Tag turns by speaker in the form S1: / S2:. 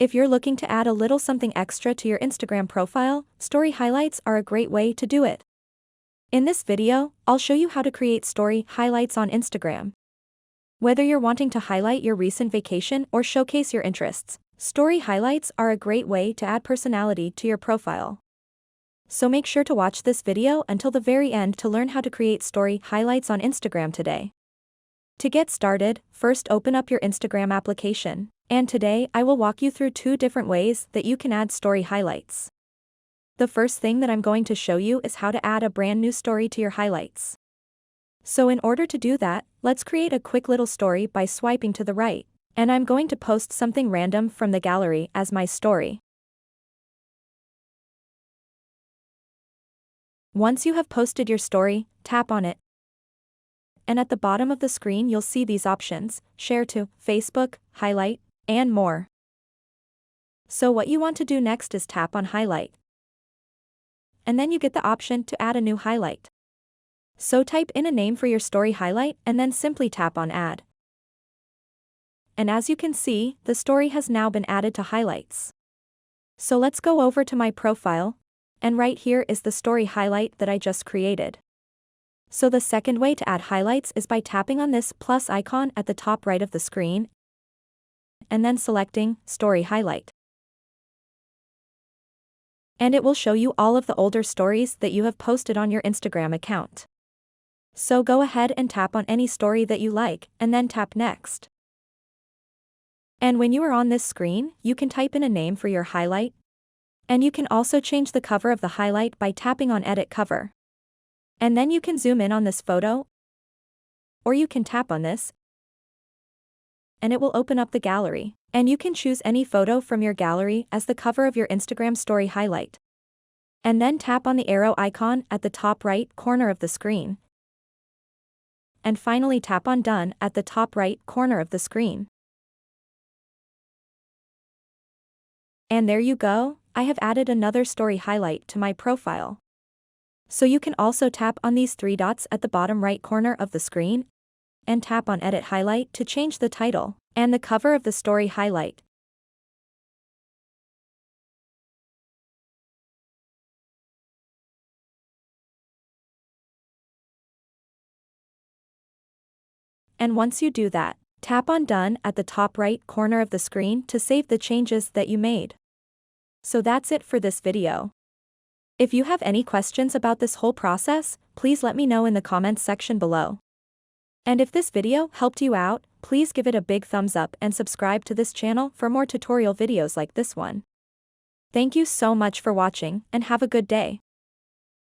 S1: If you're looking to add a little something extra to your Instagram profile, story highlights are a great way to do it. In this video, I'll show you how to create story highlights on Instagram. Whether you're wanting to highlight your recent vacation or showcase your interests, story highlights are a great way to add personality to your profile. So make sure to watch this video until the very end to learn how to create story highlights on Instagram today. To get started, first open up your Instagram application, and today I will walk you through 2 different ways that you can add story highlights. The first thing that I'm going to show you is how to add a brand new story to your highlights. So in order to do that, let's create a quick little story by swiping to the right, and I'm going to post something random from the gallery as my story. Once you have posted your story, tap on it. And at the bottom of the screen you'll see these options: share to, Facebook, highlight, and more. So what you want to do next is tap on highlight. And then you get the option to add a new highlight. So type in a name for your story highlight and then simply tap on add. And as you can see, the story has now been added to highlights. So let's go over to my profile, and right here is the story highlight that I just created. So the second way to add highlights is by tapping on this plus icon at the top right of the screen, and then selecting story highlight. And it will show you all of the older stories that you have posted on your Instagram account. So go ahead and tap on any story that you like, and then tap next. And when you are on this screen, you can type in a name for your highlight. And you can also change the cover of the highlight by tapping on edit cover. And then you can zoom in on this photo, or you can tap on this, and it will open up the gallery, and you can choose any photo from your gallery as the cover of your Instagram story highlight. And then tap on the arrow icon at the top right corner of the screen. And finally tap on done at the top right corner of the screen. And there you go, I have added another story highlight to my profile. So you can also tap on these 3 dots at the bottom right corner of the screen, and tap on edit highlight to change the title and the cover of the story highlight. And once you do that, tap on done at the top right corner of the screen to save the changes that you made. So that's it for this video. If you have any questions about this whole process, please let me know in the comments section below. And if this video helped you out, please give it a big thumbs up and subscribe to this channel for more tutorial videos like this one. Thank you so much for watching and have a good day.